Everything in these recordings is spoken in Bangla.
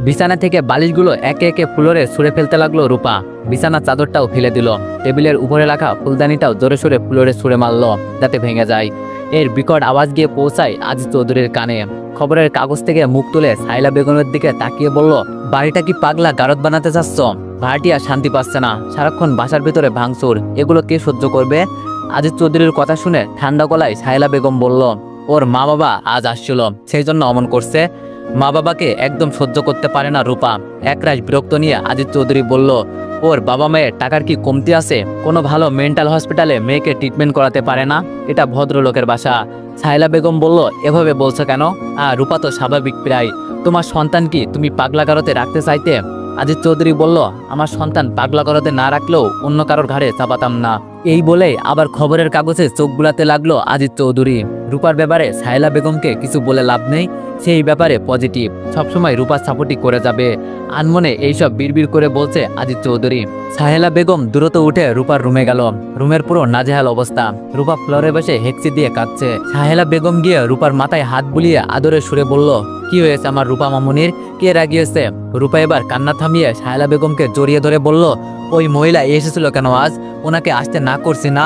বিছানা থেকে বালিশগুলো একে একে ফ্লোরে ছুঁড়ে ফেলতে লাগলো রূপা। বিছানার চাদরটাও ফেলে দিল। টেবিলের উপরে রাখা ফুলদানিটাও জোরে সোরে ফ্লোরে ছুঁড়ে মারল, যাতে ভেঙে যায়। এর বিকট আওয়াজ গিয়ে পৌঁছায় আজিজ চৌধুরীর কানে। খবরের কাগজ থেকে মুখ তুলে সাইলা বেগমের দিকে তাকিয়ে বলল, বাড়িটা কি পাগলা গারদ বানাতে চাচ্ছ? ভাড়াটি আর শান্তি পাচ্ছে না, সারাক্ষণ বাসার ভিতরে ভাঙচুর, এগুলো কে সহ্য করবে? আজিজ চৌধুরীর কথা শুনে ঠান্ডা গলায় সাইলা বেগম বলল, ওর মা বাবা আজ আসছিল, সেই জন্য অমন করছে। মা বাবাকে একদম সহ্য করতে পারে না রূপা। একরাশ বিরক্ত নিয়ে আজিজ চৌধুরী বলল, ওর বাবা মায়ের টাকার কি কমতি আছে? কোনো ভালো মেন্টাল হসপিটালে মেয়েকে ট্রিটমেন্ট করাতে পারে না? এটা ভদ্রলোকের বাসা। সাইলা বেগম বলল, এভাবে বলছো কেন? রূপা তো স্বাভাবিক প্রায়। তোমার সন্তান কি তুমি পাগলাগারতে রাখতে চাইতে? আজিজ চৌধুরী বলল, আমার সন্তান পাগলাগারতে না রাখলেও অন্য কারোর ঘাড়ে চাপাতাম না। এই বলে আবার খবরের কাগজে চোখ বুলাতে লাগলো আজিজ চৌধুরী। রূপার ব্যাপারে সাইলা বেগমকে কিছু বলে লাভ নেই, সেই ব্যাপারে পজিটিভ, সবসময় রূপার সাপোর্টই করে যাবে। আনমনে এইসব বিড়বিড় করে বলছে আজিজ চৌধুরী। সাহেলা বেগম দ্রুত উঠে রূপার রুমে গেল। রুমের পুরো নাজেহাল অবস্থা। রূপা ফ্লোরে বসে হেঁকচি দিয়ে কাঁদছে। সাহেলা বেগম গিয়ে রূপার মাথায় হাত বুলিয়ে আদরে সুরে বলল, কি হয়েছে আমার রূপা মামুনির? কে রাগিয়েছে? রূপা এবার কান্না থামিয়ে সাহেলা বেগমকে জড়িয়ে ধরে বলল, ওই মহিলা এসেছিল কেন আজ? ওনাকে আসতে না করছি না?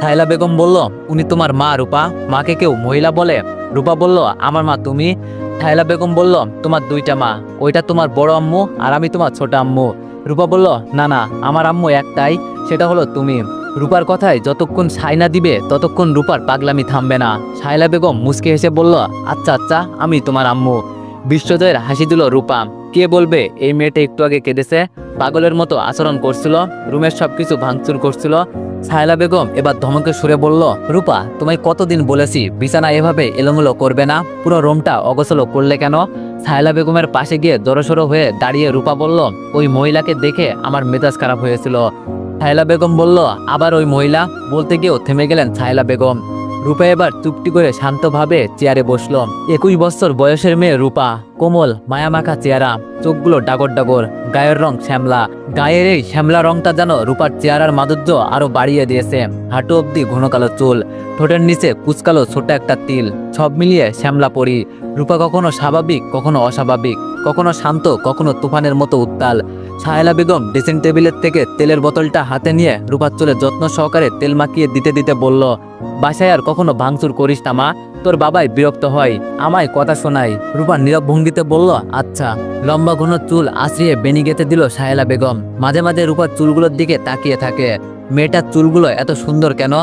সাহেলা বেগম বলল, উনি তোমার মা রূপা, মাকে কেউ মহিলা বলে? রূপা বলল, আমার মা তুমি। সাহেলা বেগম বলল, তোমার দুইটা মা, ওইটা তোমার বড় আম্মু আর আমি তোমার ছোট আম্মু। রূপা বলল, না না, আমার আম্মু একটাই, সেটা হলো তুমি। রূপার কথায় যতক্ষণ সাইনা দিবে ততক্ষণ রূপার পাগলামি থামবে না। সাহেলা বেগম মুচকে হেসে বলল, আচ্ছা আচ্ছা, আমি তোমার আম্মু। বিশ্বজয়ের হাসি দিল রূপা। কে বলবে এই মেয়েটা একটু আগে কেঁদেছে? পাগলের মতো আচরণ করছিল, রুমের সবকিছু ভাঙচুর করছিল। সাহেলা বেগম এবার ধমকে সুরে বলল, রূপা, তোমায় কতদিন বলেছি বিছানা এভাবে এলোমেলো করবে না, পুরো রুমটা অগোছালো করলে কেন? সাহেলা বেগমের পাশে গিয়ে জড়সড়ো হয়ে দাঁড়িয়ে রূপা বলল, ওই মহিলাকে দেখে আমার মেজাজ খারাপ হয়েছিল। সাহেলা বেগম বলল, আবার ওই মহিলা? বলতে গিয়েও থেমে গেলেন সাহেলা বেগম। রূপা এবার চুপটি করে শান্তভাবে চেয়ারে বসল। 21 বছর বয়সের মেয়ে রূপা, কোমল মায়ামাখা চেহারা, চোখগুলো ডাগর ডাগর, গায়ের রং শ্যামলা। গায়ের এই শ্যামলা রংটা যেন রূপার চেহারার মাধুর্য আরো বাড়িয়ে দিয়েছে। হাঁটু অব্দি ঘন কালো চুল, ঠোঁটের নিচে কুচকালো ছোট একটা তিল, সব মিলিয়ে শ্যামলা পরি। রূপা কখনো স্বাভাবিক, কখনো অস্বাভাবিক, কখনো শান্ত, কখনো তুফানের মতো উত্তাল। সাহেলা বেগম ড্রেসিং টেবিলের থেকে তেলের বোতলটা হাতে নিয়ে রূপার চুলে যত্ন সহকারে তেল মাখিয়ে দিতে দিতে বলল, বাসায় আর কখনো ভাঙচুর করিস না মা, তোর বাবাই বিরক্ত হয়, আমায় কথা শোনাই। রূপা নীরব ভঙ্গিতে বলল, আচ্ছা। লম্বা ঘন চুল আশ্রিয়ে বেনি গেতে দিল সাহেলা বেগম। মাঝে মাঝে রূপার চুলগুলোর দিকে তাকিয়ে থাকে। মেয়েটার চুলগুলো এত সুন্দর কেন?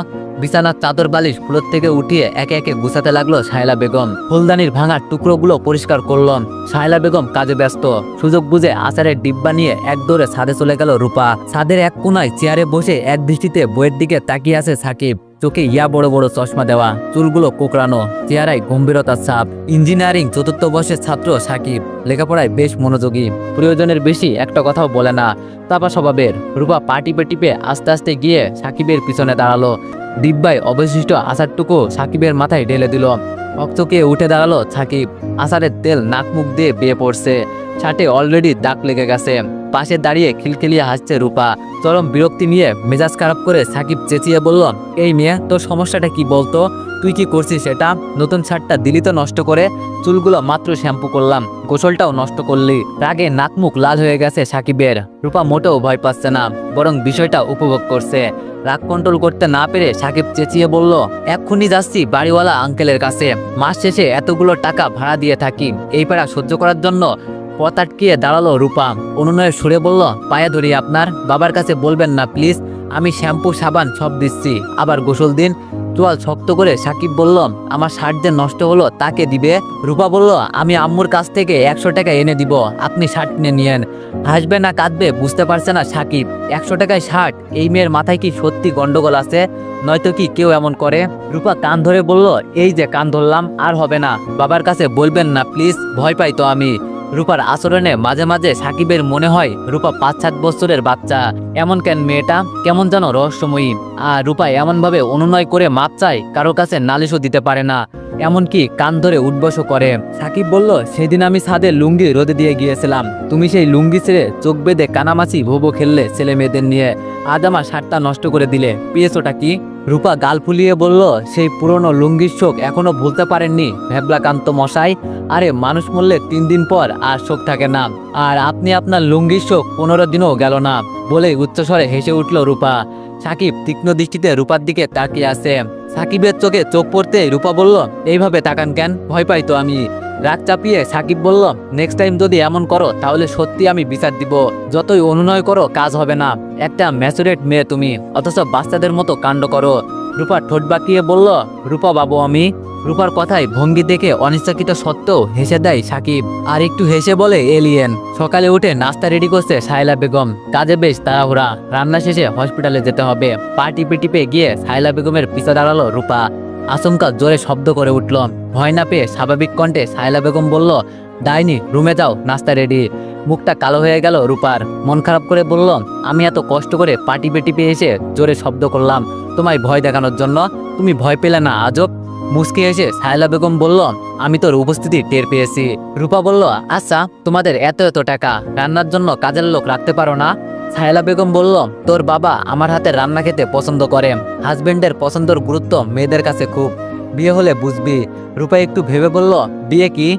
বিছানার চাদর বালিশ ফ্লোর থেকে উঠিয়ে একে একে গুছাতে লাগলো সাহেলা বেগম। ফুলদানির ভাঙা টুকরোগুলো পরিষ্কার করল। সাহেলা বেগম কাজে ব্যস্ত। সুযোগ বুঝে আচারের ডিব্বা নিয়ে এক দৌড়ে ছাদে চলে গেল রূপা। ছাদের এক কোনায় চেয়ারে বসে এক দৃষ্টিতে বইয়ের দিকে তাকিয়ে আছে সাকিব। চোখে ইয়া বড় বড় চশমা দেওয়া, চুলগুলো কোকড়ানো, চেহারায় গম্ভীরতার ছাপ। ইঞ্জিনিয়ারিং চতুর্থ বর্ষের ছাত্র সাকিব, লেখাপড়ায় বেশ মনোযোগী, প্রয়োজনের বেশি একটা কথাও বলে না, তাপা স্বভাবের। রূপা পা টিপে টিপে আস্তে আস্তে গিয়ে সাকিবের পিছনে দাঁড়ালো। ডিব্বায় অবশিষ্ট আচারটুকু সাকিবের মাথায় ঢেলে দিল। হকচকে উঠে দাঁড়ালো সাকিব। আচারের তেল নাক মুখ দিয়ে বেয়ে পড়ছে। শার্টে অলরেডি দাগ লেগে গেছে। পাশে দাঁড়িয়ে খিলখিলিয়ে হাসছে রূপা। চরম বিরক্তি নিয়ে মেজাজ খারাপ করে সাকিব চেঁচিয়ে বলল, এই মেয়ে, তোর সমস্যাটা কি বলতো? তুই কি করছিস সেটা? নতুন শার্টটা দিলি তো নষ্ট করে, চুলগুলো মাত্র শ্যাম্পু করলাম, গোসলটাও নষ্ট করলি। রাগে নাক মুখ লাল হয়ে গেছে সাকিবের। রূপা মোটেও ভয় পাচ্ছে না, বরং বিষয়টা উপভোগ করছে। রাগ কন্ট্রোল করতে না পেরে সাকিব চেঁচিয়ে বলল, এক্ষুনি যাচ্ছি বাড়িওয়ালা আঙ্কেলের কাছে, মাস শেষে এতগুলো টাকা ভাড়া দিয়ে থাকি, এই পাড়া সহ্য করার জন্য। পথ আটকিয়ে দাঁড়ালো রূপা। অনুনয়ের সুরে বলল, পায়ে ধরি আপনার, বাবার কাছে বলবেন না প্লিজ, আমি শ্যাম্পু সাবান সব দিচ্ছি, আবার গোসল দিন। চোয়াল শক্ত করে সাকিব বলল, আমার শার্ট যে নষ্ট হলো তাকে দিবে? রূপা বলল, আমি আম্মুর কাছ থেকে 100 টাকা এনে দিব, আপনি শার্ট কিনে নিয়েন। হাসবে না কাঁদবে বুঝতে পারছে না সাকিব। 100 টাকায় শার্ট? এই মেয়ের মাথায় কি সত্যি গন্ডগোল আছে? নয়তো কি কেউ এমন করে? রূপা কান ধরে বলল, এই যে কান ধরলাম, আর হবে না, বাবার কাছে বলবেন না প্লিজ, ভয় পাই তো আমি। রূপার আচরণে মাঝে মাঝে সাকিবের মনে হয় রূপা 5-7 বছরের বাচ্চা। এমন কেন মেয়েটা? কেমন যেন রহস্যময়ী। আর রূপা এমন ভাবে অনুনয় করে মাপ চায়, কারোর কাছে নালিশও দিতে পারে না। এমনকি কান ধরে উঠবসও করে। সাকিব বলল, সেদিন আমি ছাদে লুঙ্গি রোদে দিয়ে গিয়েছিলাম, তুমি সেই লুঙ্গি ছেড়ে চোখ বেঁধে কানামাছি ভোবো খেললে ছেলে মেয়েদের নিয়ে, আজ আমার শার্টটা নষ্ট করে দিলে, পেয়েছোটা কি? রূপা গাল ফুলিয়ে বলল, সেই পুরনো লুঙ্গির শোক এখনো ভুলতে পারেননি ভ্যাবলাকান্ত মশাই? আরে মানুষ মরলে 3 দিন পর আর শোক থাকে না, আর আপনি আপনার লুঙ্গির শোক 15 দিনও গেল না। বলেই উচ্চস্বরে হেসে উঠল রূপা। সাকিব তীক্ষ্ণ দৃষ্টিতে রূপার দিকে তাকিয়ে আছে। সাকিবের চোখে চোখ পড়তে রূপা বলল, এইভাবে তাকান কেন? ভয় পাই তো আমি। রাগ চাপিয়ে সাকিব বলল, নেক্সট টাইম যদি এমন করো তাহলে সত্যি আমি বিচার দিব। যতই অনুনয় করো কাজ হবে না। একটা ম্যাচুরেট মেয়ে তুমি, অথচ বাচ্চাদের মতো কাণ্ড করো। রূপা ঠোঁট বাঁকিয়ে বলল, রূপা বাবু আমি। রূপার কথায় ভঙ্গি দেখে অনিচ্ছাকৃত সত্ত্বেও হেসে দেয় সাকিব, আর একটু হেসে বলে, এলিয়েন। সকালে উঠে নাস্তা রেডি করছে সাহেলা বেগম। কাজে বেশ তাড়াহুড়া, রান্না শেষে হসপিটালে যেতে হবে। পা টিপে টিপে গিয়ে সাহেলা বেগমের পিছা দাঁড়ালো রূপা। আচমকা জোরে শব্দ করে উঠল। ভয় না পেয়ে স্বাভাবিক কণ্ঠে সাহেলা বেগম বলল, ডাইনি রুমে যাও, নাস্তা রেডি। মুখটা কালো হয়ে গেল রূপার। মন খারাপ করে বলল, আমি এত কষ্ট করে পা টিপে টিপে এসে জোরে শব্দ করলাম তোমায় ভয় দেখানোর জন্য, তুমি ভয় পেলে না? আজব। মুচকে এসে সাহেলা বেগম বলল, আমি তোর উপস্থিতি টের পেয়েছি। রূপা বলল, আচ্ছা তোমাদের এত এত টাকা, রান্নার জন্য কাজের লোক রাখতে পারো না? সাহেলা বেগম বলল, তোর বাবা আমার হাতে রান্না খেতে পছন্দ করে। হাজবেন্ডের পছন্দের গুরুত্ব মেয়েদের কাছে খুব, বিয়ে হলে বুঝবি। রূপা একটু ভেবে বলল, বিয়ে কি?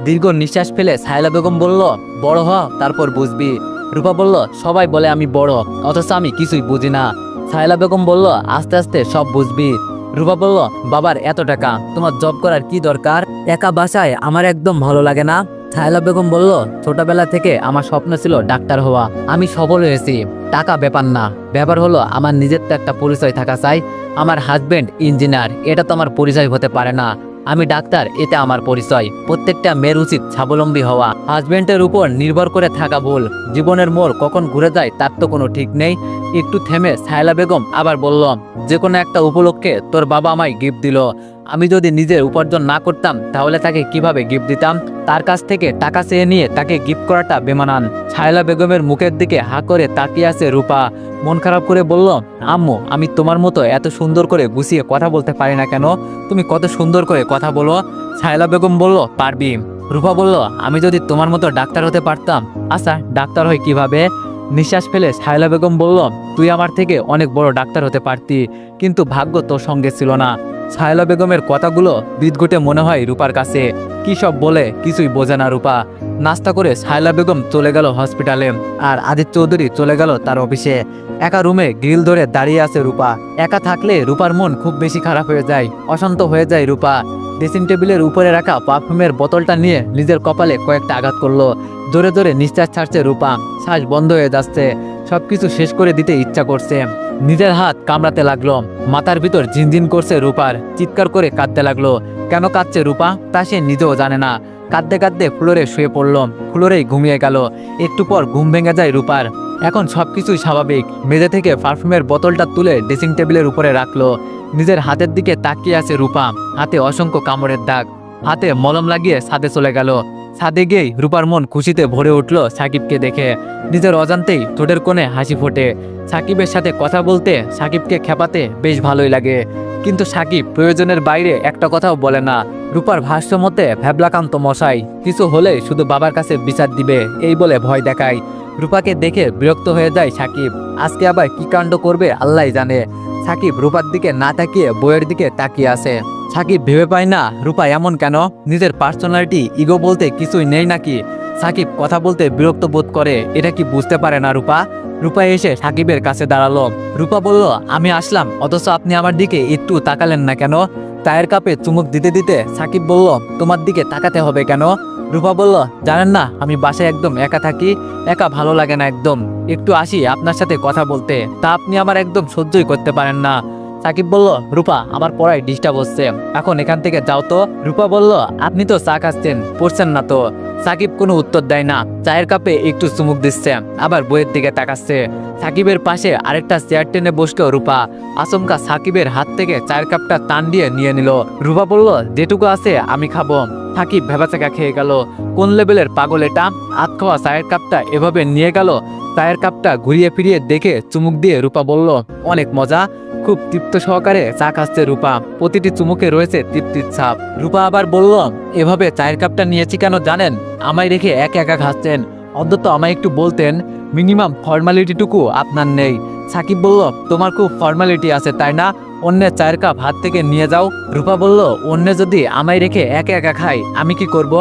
দীর্ঘ নিঃশ্বাস ফেলে সাহেলা বেগম বলল, বড় হ, তারপর বুঝবি। রূপা বলল, সবাই বলে আমি বড়, অথচ আমি কিছুই বুঝি না। সাহেলা বেগম বলল, আস্তে আস্তে সব বুঝবি। রূপা বলল, বাবার এত টাকা, তোমার জব করার কি দরকার? একা বাসায় আমার একদম ভালো লাগে না। সাহেলা বেগম বলল, ছোটবেলা থেকে আমার স্বপ্ন ছিল ডাক্তার হওয়া, আমি সফল হয়েছি। টাকা ব্যাপার না, ব্যাপার হলো আমার নিজের তো একটা পরিচয় থাকা চাই। আমার হাজবেন্ড ইঞ্জিনিয়ার, এটা তো আমার পরিচয় হতে পারে না। আমি ডাক্তার, এটা আমার পরিচয়। প্রত্যেকটা মেয়ের উচিত স্বাবলম্বী হওয়া। হাজবেন্ডের উপর নির্ভর করে থাকা ভুল। জীবনের মোড় কখন ঘুরে যায় তার তো কোনো ঠিক নেই। একটু থেমে সাহেলা বেগম আবার বলল, যে কোনো একটা উপলক্ষে তোর বাবা আমায় গিফট দিল, আমি যদি নিজের উপার্জন না করতাম তাহলে তাকে কিভাবে গিফট দিতাম? তার কাছ থেকে টাকা চেয়ে নিয়ে তাকে গিফট করাটা বেমানান। সাহেলা বেগমের মুখের দিকে হা করে তাকিয়ে আছে রূপা। মন খারাপ করে বলল, আম্মু আমি তোমার মতো এত সুন্দর করে গুছিয়ে কথা বলতে পারি না কেন? তুমি কত সুন্দর করে কথা বলো। সাহেলা বেগম বলল, পারবি। রূপা বলল, আমি যদি তোমার মতো ডাক্তার হতে পারতাম। আচ্ছা ডাক্তার হয় কিভাবে? নিঃশ্বাস ফেলে সাহেলা বেগম বলল, তুই আমার থেকে অনেক বড় ডাক্তার হতে পারতি, কিন্তু ভাগ্য তোর সঙ্গে ছিল না। সাহেলা বেগমের কথাগুলো বিদঘুটে মনে হয় রূপার কাছে। কি সব বলে কিছুই বোঝে না রূপা। নাস্তা করে সাহেলা বেগম চলে গেল হসপিটালে, আর আদিত্য চৌধুরী চলে গেল তার অফিসে। একা রুমে গ্রিল ধরে দাঁড়িয়ে আছে রূপা। একা থাকলে রূপার মন খুব বেশি খারাপ হয়ে যায়, অশান্ত হয়ে যায় রূপা। ড্রেসিং টেবিলের উপরে রাখা পারফিউমের বোতলটা নিয়ে নিজের কপালে কয়েকটা আঘাত করলো। জোরে জোরে নিঃশ্বাস ছাড়ছে রূপা, শ্বাস বন্ধ হয়ে যাচ্ছে। সবকিছু শেষ করে দিতে ইচ্ছা করছে। নিজের হাত কামড়াতে লাগলো, মাথার ভিতর ঝিনঝিন করছে রূপার। চিৎকার করে কাঁদতে লাগলো। কেন কাঁদছে রূপা তা সে নিজেও জানে না। কাঁদতে কাঁদতে ফ্লোরে শুয়ে পড়ল, ফ্লোরেই ঘুমিয়ে গেল। একটু পর ঘুম ভেঙে যায় রূপার। এখন সবকিছুই স্বাভাবিক। মেঝে থেকে পারফিউমের বোতলটা তুলে ড্রেসিং টেবিলের উপরে রাখলো। নিজের হাতের দিকে তাকিয়ে আছে রূপা, হাতে অসংখ্য কামড়ের দাগ। হাতে মলম লাগিয়ে ছাদে চলে গেল। ছাদে গিয়েই রূপার মন খুশিতে ভরে উঠল সাকিবকে দেখে। নিজের অজান্তেই ঠোঁটের কোণে হাসি ফোটে। সাকিবের সাথে কথা বলতে, সাকিবকে খেপাতে বেশ ভালোই লাগে। কিন্তু সাকিব প্রয়োজনের বাইরে একটা কথাও বলে না। রূপার ভাষ্য মতে ভ্যাবলাকান্ত মশাই কিছু হলে শুধু বাবার কাছে বিচার দিবে এই বলে ভয় দেখায়। রূপাকে দেখে বিরক্ত হয়ে যায় সাকিব। আজকে আবার কি কাণ্ড করবে আল্লাহই জানে। সাকিব রূপার দিকে না তাকিয়ে বইয়ের দিকে তাকিয়ে আছে। সাকিব ভেবে পায় না রূপা এমন কেন? নিজের পার্সোনালিটি ইগো বলতে কিছুই নেই নাকি? সাকিব কথা বলতে বিরক্ত বোধ করে, এটা কি বুঝতে পারে না রূপা? রূপা এসে সাকিবের কাছে দাঁড়ালো। রূপা বলল, আমি আসলাম অথচ আপনি আমার দিকে একটু তাকালেন না কেন? চায়ের কাপে চুমুক দিতে দিতে সাকিব বলল, তোমার দিকে তাকাতে হবে কেন? রূপা বলল, জানেন না আমি বাসায় একদম একা থাকি, একা ভালো লাগে না একদম। একটু আসি আপনার সাথে কথা বলতে, তা আপনি আমার একদম সহ্যই করতে পারেন না। সাকিব বলল, রূপা আমার পড়ায় ডিস্টার্ব হচ্ছে, এখন এখান থেকে যাও তো। রূপা বলল, আপনি তো চা খাচ্ছেন, পড়ছেন না তো। সাকিব কোনো উত্তর দেয় না, চায়ের কাপে একটু চুমুক দিচ্ছে, আবার বইয়ের দিকে তাকাচ্ছে। সাকিবের পাশে আরেকটা চেয়ার টেনে বসলো রূপা। আচমকা সাকিবের হাত থেকে চায়ের কাপটা টান দিয়ে নিয়ে নিল। রূপা বলল, যেটুকু আছে আমি খাবো। সাকিব ভেবাচাকা খেয়ে গেল। কোন লেভেলের পাগল এটা? আত খাওয়া চায়ের কাপটা এভাবে নিয়ে গেল। চায়ের কাপটা ঘুরিয়ে ফিরিয়ে দেখে চুমুক দিয়ে রূপা বলল, অনেক মজা। খুব তৃপ্ত সহকারে চা খাচ্ছে রূপা। প্রতিটি চুমুকে রয়েছে তৃপ্তির ছাপ। রূপা আবার বলল, এভাবে চায়ের কাপটা নিয়েছি কেন জানেন? আমায় রেখে একা একা খাচ্ছেন। অন্তত আমায় একটু বলতেন, মিনিমাম ফর্মালিটিটুকু আপনার নেই। সাকিব বলল, তোমার খুব ফর্মালিটি আছে তাই না? অন্যের চায়ের কাপ হাত থেকে নিয়ে যাও। রূপা বলল, অন্য যদি আমায় রেখে একা একা খাই আমি কি করব?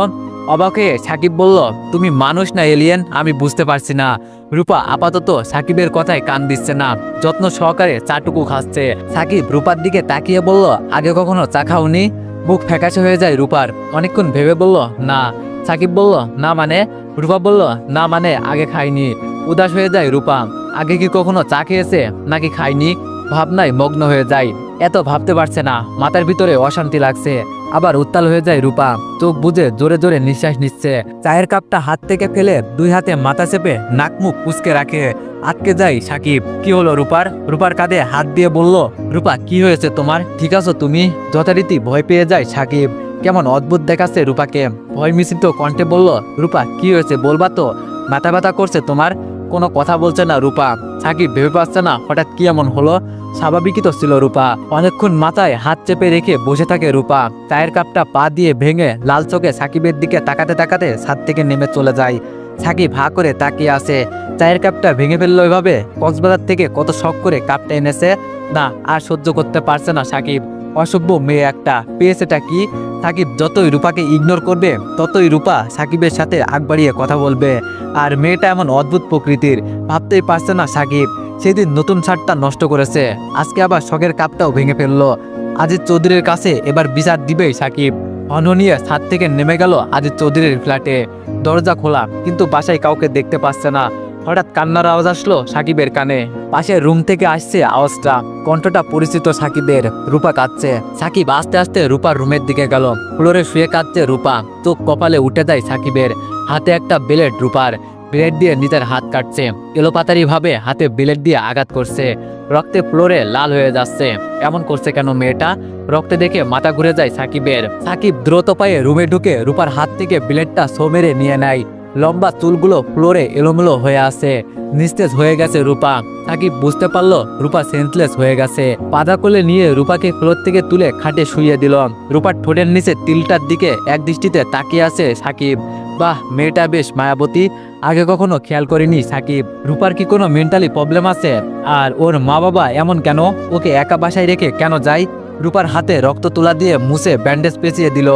অবাক হয়ে সাকিব বলল, তুমি মানুষ না এলিয়েন? আমি বুঝতে পারছি না। রূপা আপাতত সাকিবের কথায় কান দিচ্ছে না, যত্ন সহকারে চাটুকু খাচ্ছে। সাকিব রূপার দিকে তাকিয়ে বলল, আগে কখনো চা খাওনি? বুক ফ্যাকাশে হয়ে যায় রূপার। অনেকক্ষণ ভেবে বলল, না। সাকিব বলল, না মানে? রূপা বলল, না মানে আগে খাইনি। উদাস হয়ে যায় রূপা। আগে কি কখনো চা খেয়েছে নাকি খায়নি? ভাবনায় মগ্ন হয়ে যায়। এত ভাবতে পারছে না, মাথার ভিতরে অশান্তি লাগছে। আবার উত্তাল হয়ে যায় রূপা। চোখ বুজে জোরে জোরে নিঃশ্বাস নিচ্ছে। চায়ের কাপটা হাত থেকে ফেলে দুই হাতে মাথা চেপে নাক মুখ কুঁচকে রাখে। আটকে যায় সাকিব। কি হলো রূপার? রূপার কাঁধে হাত দিয়ে বলল, রূপা কি হয়েছে তোমার? ঠিক আছো তুমি? যথারীতি ভয় পেয়ে যায় সাকিব। কেমন অদ্ভুত দেখাচ্ছে রূপাকে। ভয় মিশ্রিত কণ্ঠে বলল, রূপা কি হয়েছে বলবা তো? মাথা ব্যথা করছে তোমার? কোনো কথা বলছে না রূপা। সাকিব ভেবে পাচ্ছে না হঠাৎ কি এমন হলো। স্বাভাবিকই তো ছিল রূপা। অনেকক্ষণ মাথায় হাত চেপে রেখে বসে থাকে রূপা। চায়ের কাপটা পা দিয়ে ভেঙে লাল চোখে সাকিবের দিকে তাকাতে তাকাতে ছাদ থেকে নেমে চলে যায়। সাকিব হা করে তাকিয়ে আসে। চায়ের কাপটা ভেঙে ফেললো এভাবে? কক্সবাজার থেকে কত শখ করে কাপটা এনেছে। না, আর সহ্য করতে পারছে না সাকিব। অসভ্য মেয়ে একটা। পেয়েছেটা কি? সাকিব যতই রূপাকে ইগনোর করবে ততই রূপা সাকিবের সাথে আগ বাড়িয়ে কথা বলবে। আর মেয়েটা এমন অদ্ভুত প্রকৃতির, ভাবতেই পারছে না সাকিব। সেদিন নতুন শার্টটা নষ্ট করেছে, আজকে আবার শখের কাপটাও ভেঙে ফেললো। আজিজ চৌধুরীর কাছে এবার বিচার দিবেই সাকিব। অননিয়ে ছাদ থেকে নেমে গেল আজিজ চৌধুরীর ফ্ল্যাটে। দরজা খোলা, কিন্তু বাসায় কাউকে দেখতে পাচ্ছে না। হঠাৎ কান্নার আওয়াজ আসলো সাকিবের কানে। পাশের রুম থেকে আসছে আওয়াজটা। কণ্ঠটা পরিচিত সাকিবের। রূপা কাঁদছে। সাকিব আস্তে আস্তে রূপার রুমের দিকে গেল। ফ্লোরে শুয়ে কাঁদছে রূপা। চোখ কপালে উঠে যায় সাকিবের। হাতে একটা ব্লেড রূপার। ব্লেড দিয়ে নিজের হাত কাটছে। এলোপাতারি ভাবে হাতে ব্লেড দিয়ে আঘাত করছে। রক্তে ফ্লোরে লাল হয়ে যাচ্ছে। এমন করছে কেন মেয়েটা? রক্তে দেখে মাথা ঘুরে যায় সাকিবের। সাকিব দ্রুত পায়ে রুমে ঢুকে রূপার হাত থেকে ব্লেডটা ছো মেরে নিয়ে নেয়। লম্বা চুলগুলো ফ্লোরে এলোমেলো হয়ে আছে। নিস্তেজ হয়ে গেছে রূপা। সাকিব বুঝতে পারলো রূপা সেন্সলেস হয়ে গেছে। পাদা কোলে নিয়ে রূপাকে ফ্লোর থেকে তুলে খাটে শুইয়ে দিল। রূপার ঠোঁটের নিচে তিলটার দিকে এক দৃষ্টিতে তাকিয়ে আছে সাকিব। বাহ, মেয়েটা বেশ মায়াবতী। আগে কখনো খেয়াল করিনি সাকিব। রূপার কি কোনো মেন্টালি প্রবলেম আছে? আর ওর মা বাবা এমন কেন? ওকে একা বাসায় রেখে কেন যায়? রূপার হাতে রক্ত তুলা দিয়ে মুছে ব্যান্ডেজ পেঁচিয়ে দিল।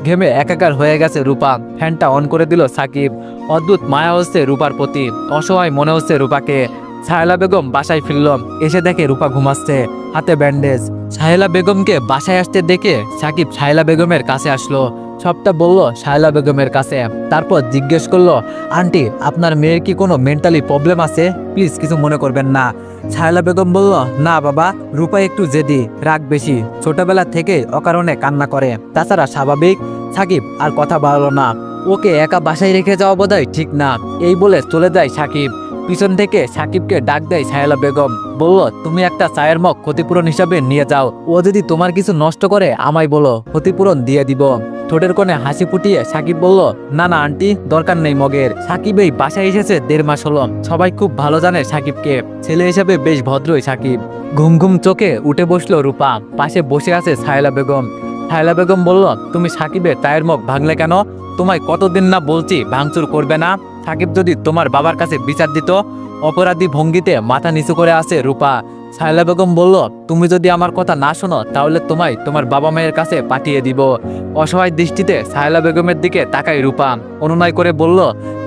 ঘেমে একাকার হয়ে গেছে রূপা। ফ্যানটা অন করে দিল সাকিব। অদ্ভুত মায়া হচ্ছে রূপার প্রতি। অসহায় মনে হচ্ছে রূপাকে। সাহেলা বেগম বাসায় ফিরল। এসে দেখে রূপা ঘুমাচ্ছে, হাতে ব্যান্ডেজ। সাহেলা বেগমকে বাসায় আসতে দেখে সাকিব সাহেলা বেগমের কাছে আসলো। সবটা বলল সাহেলা বেগমের কাছে। তারপর জিজ্ঞেস করলো, আন্টি আপনার মেয়ের কি কোনো মেন্টালি প্রবলেম আছে? প্লিজ কিছু মনে করবেন না। সাহেলা বেগম বলল, না বাবা, রূপা একটু জেদি, রাগ বেশি, ছোটবেলা থেকে অকারণে কান্না করে, তাছাড়া স্বাভাবিক। সাকিব আর কথা বাড়ালো না। ওকে একা বাসায় রেখে যাওয়া বোধহয় ঠিক না। এই বলে চলে যায় সাকিব। পিছন থেকে সাকিবকে ডাক দেয় সাহেলা বেগম। বলল, তুমি একটা চায়ের মগ ক্ষতিপূরণ হিসাবে নিয়ে যাও। ও যদি তোমার কিছু নষ্ট করে আমায় বলো, ক্ষতিপূরণ দিয়ে দিব। ঠোঁটের কোণে হাসি ফুটিয়ে সাকিব বলল, না না আন্টি, দরকার নেই মগের। সাকিব এই বাসায় এসেছে 1.5 মাস হলো। সবাই খুব ভালো জানে সাকিবকে। ছেলে হিসেবে বেশ ভদ্রই সাকিব। ঘুম ঘুম চোখে উঠে বসলো রূপা। পাশে বসে আছে সাহেলা বেগম। সাহেলা বেগম বলল, তুমি সাকিবের চায়ের মগ ভাঙলে কেন? তোমায় কতদিন না বলছি ভাঙচুর করবে না। সাকিব যদি তোমার বাবার কাছে বিচার দিত। অপরাধী ভঙ্গিতে মাথা নিচু করে আছে রূপা। সাহেলা বেগম বলল, তুমি যদি আমার কথা না শোনো তাহলে তোমায় তোমার বাবা মায়ের কাছে পাঠিয়ে দিব। অসহায় দৃষ্টিতে সাহেলা বেগমের দিকে তাকাই রূপা। অনুনয় করে বলল,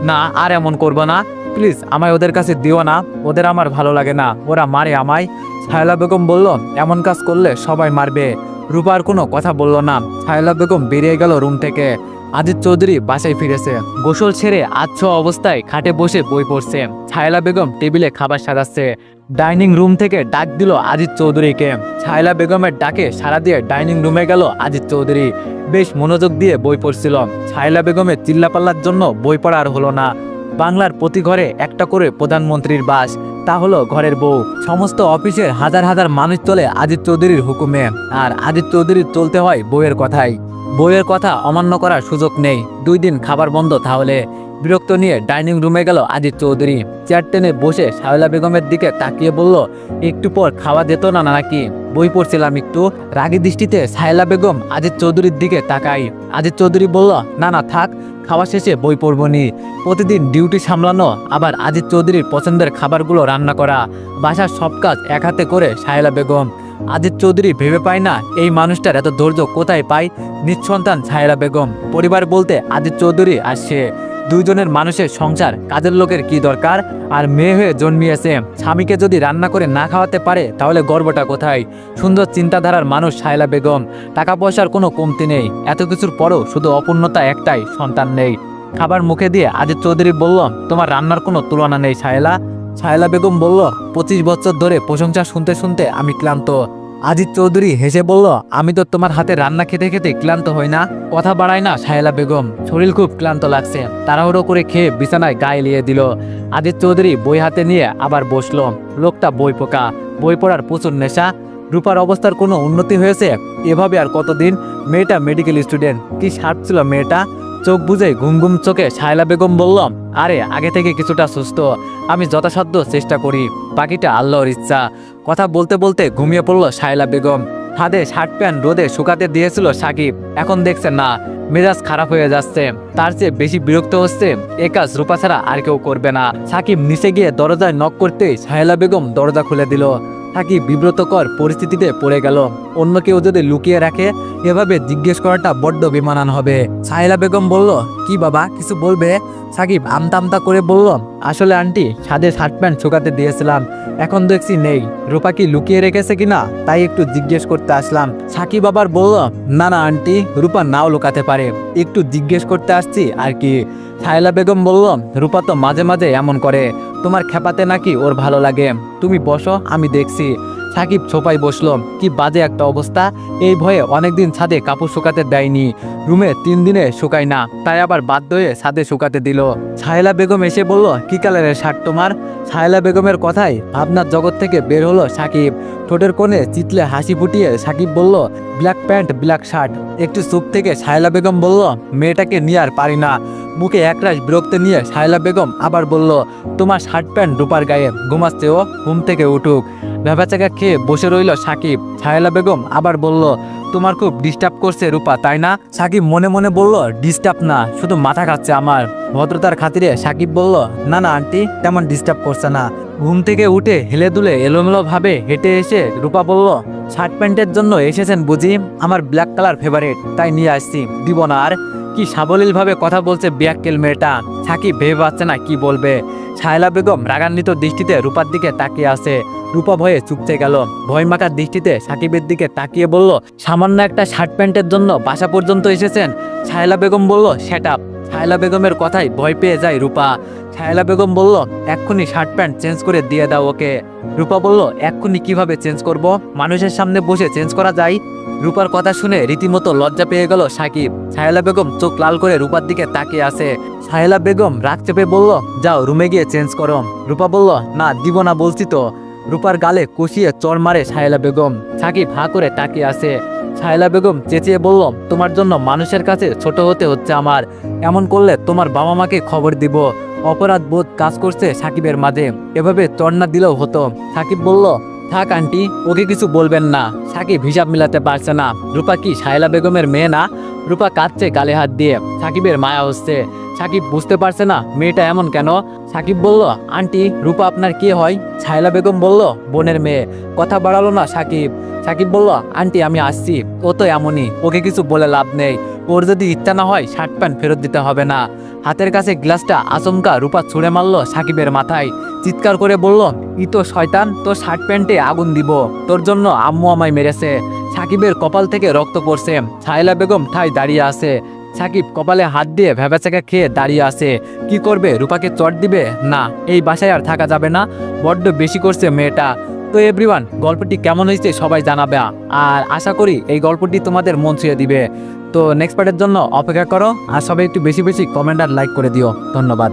না আর এমন করবো না, প্লিজ আমায় ওদের কাছে দিও না। ওদের আমার ভালো লাগে না, ওরা মারে আমায়। সাহেলা বেগম বলল, এমন কাজ করলে সবাই মারবে। রূপার কোনো কথা বলল না। সাহেলা বেগম বেরিয়ে গেল রুম থেকে। আজিজ চৌধুরী বাসায় ফিরেছে। গোসল ছেড়ে আচ্ছা অবস্থায় খাটে বসে বই পড়ছে। ছায়লা বেগম টেবিলে খাবার সাজাচ্ছে। ডাইনিং রুম থেকে ডাক দিল আজিজ চৌধুরীকে। ছায়লা বেগমের ডাকে সাড়া দিয়ে ডাইনিং রুমে গেল আজিজ চৌধুরী। বেশ মনোযোগ দিয়ে বই পড়ছিল। ছায়লা বেগমের চিল্লাপাল্লার জন্য বই পড়া আর হলো না। বাংলার প্রতি ঘরে একটা করে প্রধানমন্ত্রীর বাস, তা হলো ঘরের বউ। সমস্ত অফিসের হাজার হাজার মানুষ চলে আজিজ চৌধুরীর হুকুমে। আর আজিজ চৌধুরীর চলতে হয় বউয়ের কথাই। বউয়ের কথা অমান্য করার সুযোগ নেই, 2 দিন খাবার বন্ধ তাহলে। বিরক্ত নিয়ে ডাইনিং রুমে গেল আজিজ চৌধুরী। চেয়ার টেনে বসে শায়লা বেগমের দিকে তাকিয়ে বলল, একটু পর খাওয়া যেত না নাকি? বই পড়ছিলাম একটু। রাগী দৃষ্টিতে শায়লা বেগম আজিজ চৌধুরীর দিকে তাকাই। আজিজ চৌধুরী বলল, না না থাক, খাওয়া শেষে বই পড়বনি। প্রতিদিন ডিউটি সামলানো, আবার আজিজ চৌধুরীর পছন্দের খাবারগুলো রান্না করা, বাসার সব কাজ এক হাতে করে শায়লা বেগম। আজিজ চৌধুরী ভেবে পায় না এই মানুষটার এত ধৈর্য কোথায় পায়। নিঃসন্তান শায়লা বেগম, পরিবার বলতে আজিজ চৌধুরী আর সে। 2 জনের মানুষের সংসার, কাজের লোকের কি দরকার? আর মেয়ে হয়ে জন্মিয়েছে, স্বামীকে যদি রান্না করে না খাওয়াতে পারে তাহলে গর্বটা কোথায়? সুন্দর চিন্তাধারার মানুষ শায়লা বেগম, টাকা পয়সার কোনো কমতি নেই। এত কিছুর পরও শুধু অপূর্ণতা একটাই, সন্তান নেই। খাবার মুখে দিয়ে আজিজ চৌধুরী বলল, তোমার রান্নার কোনো তুলনা নেই শায়লা। শায়লা বেগম বলল, 25 বছর ধরে প্রশংসা শুনতে শুনতে আমি ক্লান্ত। আজিজ চৌধুরী হেসে বলল, আমি তো তোমার হাতে রান্না খেতে খেতে ক্লান্ত হই না। কথা বাড়ায় না শায়লা বেগম, শরীর খুব ক্লান্ত লাগছে। তাড়াহুড়ো করে খেয়ে বিছানায় গায়ে লিয়ে দিল। আজিজ চৌধুরী বই হাতে নিয়ে আবার বসলো। লোকটা বই পোকা, বই পড়ার প্রচুর নেশা। রূপার অবস্থার কোনো উন্নতি হয়েছে? এভাবে আর কতদিন? মেয়েটা মেডিকেল স্টুডেন্ট, কি শার্প ছিল মেয়েটা। চোখ বুঝে ঘুম ঘুম চোখে শায়লা বেগম বলল, আরে আগে থেকে কিছুটা সুস্থ, আমি যথাসাধ্য চেষ্টা করি, বাকিটা আল্লাহর ইচ্ছা। কথা বলতে বলতে ঘুমিয়ে পড়ল শায়লা বেগম। হাতে শার্ট প্যান্ট রোদে শুকাতে দিয়েছিল সাকিব, এখন দেখছেন না, মেজাজ খারাপ হয়ে যাচ্ছে। তার চেয়ে বেশি বিরক্ত হচ্ছে এ কাজ রূপা ছাড়া আর কেউ করবে না। সাকিব নিচে গিয়ে দরজায় নক করতেই শায়লা বেগম দরজা খুলে দিল। সাকিব বিব্রতকর পরিস্থিতিতে পড়ে গেল। অন্য কেউ যদি লুকিয়ে রাখে, এভাবে জিজ্ঞেস করাটা বড্ড বেমানান হবে। শায়লা বেগম বলল, কি বাবা, কিছু বলবে? সাকিব আমতা আমতা করে বলল, আসলে আন্টি, ছাদে শার্ট প্যান্ট শুকাতে দিয়েছিলাম, এখন দেখছি নেই। রূপা কি লুকিয়ে রেখেছে কিনা তাই একটু জিজ্ঞেস করতে আসলাম। সাকিব আবার বলল, না না আন্টি, রূপা নাও লুকাতে পারে, একটু জিজ্ঞেস করতে আসছি আর কি। শায়লা বেগম বলল, রূপা তো মাঝে মাঝে এমন করে, তোমার খেপাতে নাকি ওর ভালো লাগে। তুমি বসো, আমি দেখছি। সাকিব ছোপাই বসলো। কি বাজে একটা অবস্থা। এই ভয়ে অনেকদিন ছাদে কাপড় শুকাতে দেয়নি। রুমে 3 দিনে শুকায় না, তাই আবার বাধ্য হয়ে ছাদে শুকাতে দিল। শায়লা বেগম এসে বলল, কি কালারের শার্ট তোমার? শায়লা বেগমের কথায় ভাবনার জগৎ থেকে বের হলো সাকিব। ঠোঁটের কোণে চিতলে হাসি ফুটিয়ে সাকিব বলল, ব্ল্যাক প্যান্ট ব্ল্যাক শার্ট। একটু চুপ থেকে শায়লা বেগম বলল, মেয়েটাকে নিয়ে আর পারি না। মুখে একরাশ বিরক্তি নিয়ে শায়লা বেগম আবার বলল, তোমার শার্ট প্যান্ট রূপার গায়ে, ঘুমাচ্ছে ও, ঘুম থেকে উঠুক। ভেবাচাকা খেয়ে বসে রইল সাকিব। শায়লা বেগম আবার বলল, তোমার খুব ডিস্টার্ব করছে রূপা, তাই না? সাকিব মনে মনে বলল, ডিস্টার্ব না, শুধু মাথা খাচ্ছে আমার। ভদ্রতার খাতিরে সাকিব বলল, না না আন্টি, তেমন ডিস্টার্ব করছে না। ঘুম থেকে উঠে হেলে দুলে এলোমেলো ভাবে হেঁটে এসে রূপা বলল, শার্ট প্যান্টের জন্য এসেছেন বুঝি? আমার ব্ল্যাক কালার ফেভারিট, তাই নিয়ে আসছি, দিব না আর। কি সাবলীল ভাবে কথা বলছে ব্যাককেল মেয়েটা। সাকিব ভেবে পাচ্ছে না কি বলবে। শায়লা বেগম রাগান্বিত দৃষ্টিতে রূপার দিকে তাকিয়ে আছে। রূপা ভয়ে চুপচে গেল। ভয় মাখার দৃষ্টিতে সাকিবের দিকে তাকিয়ে বলল, সামান্য একটা শার্ট প্যান্টের জন্য বাসা পর্যন্ত এসেছেন? শায়লা বেগম বলল, সেট আপ। শায়লা বেগমের কথায় ভয় পেয়ে যায় রূপা। শায়লা বেগম বলল, এক্ষুনি শার্ট প্যান্ট চেঞ্জ করে দিয়ে দাও ওকে। রূপা বলল, এক্ষুনি কিভাবে চেঞ্জ করব? মানুষের সামনে বসে চেঞ্জ করা যায়? রূপার কথা শুনে রীতিমতো লজ্জা পেয়ে গেল সাকিব। শায়লা বেগম চোখ লাল করে রূপার দিকে তাকিয়ে আছে। শায়লা বেগম রাগ চেপে বলল, যাও রুমে গিয়ে চেঞ্জ করো। রূপা বলল, না, দিব না বলছি তো। রূপার গালে কষিয়ে চড় মারে শায়লা বেগম। সাকিব হাঁ করে তাকিয়ে আছে। শায়লা বেগম চেঁচিয়ে বলল, তোমার জন্য মানুষের কাছে ছোট হতে হচ্ছে আমার। এমন করলে তোমার বাবা মাকে খবর দিব। অপরাধ বোধ কাজ করছে সাকিবের মাঝে। এভাবে চড় না দিলেও হতো। সাকিব বলল, থাক আন্টি, ওকে কিছু বলবেন না। সাকিব হিসাব মিলাতে পারছে না। রূপা কি শায়লা বেগমের মেয়ে না? রূপা কাঁদছে গালে হাত দিয়ে। সাকিবের মায়া হচ্ছে। সাকিব বুঝতে পারছে না মেয়েটা এমন কেন। সাকিব বলল, আন্টি, রূপা আপনার কি হয়? শায়লা বেগম বলল, বোনের মেয়ে। কথা বাড়ালো না সাকিব। সাকিব বলল, আন্টি আমি আসছি, ও তো এমনই, ওকে কিছু বলে লাভ নেই। ওর যদি ইচ্ছা না হয় শার্ট প্যান্ট ফেরত দিতে হবে না। হাতের কাছে গ্লাসটা আচমকা রূপা ছুঁড়ে মারল সাকিবের মাথায়। চিৎকার করে বলল, ই তো শয়তান, তোর শার্ট প্যান্টে আগুন দিব, তোর জন্য আম্মু আমায় মেরেছে। সাকিবের কপাল থেকে রক্ত পড়ছে। শায়লা বেগম ঠাই দাঁড়িয়ে আছে। সাকিব কপালে হাত দিয়ে ভেবাচাকা খেয়ে দাঁড়িয়ে আছে। কি করবে? রূপাকে চট দিবে? না, এই বাসায় আর থাকা যাবে না, বড্ড বেশি করছে মেয়েটা। তো এভরিওয়ান, গল্পটি কেমন হয়েছে সবাই জানাবে, আর আশা করি এই গল্পটি তোমাদের মন ছুঁয়ে দিবে। তো নেক্সট পার্টের জন্য অপেক্ষা করো, আর সবাই একটু বেশি বেশি কমেন্ট আর লাইক করে দিও। ধন্যবাদ।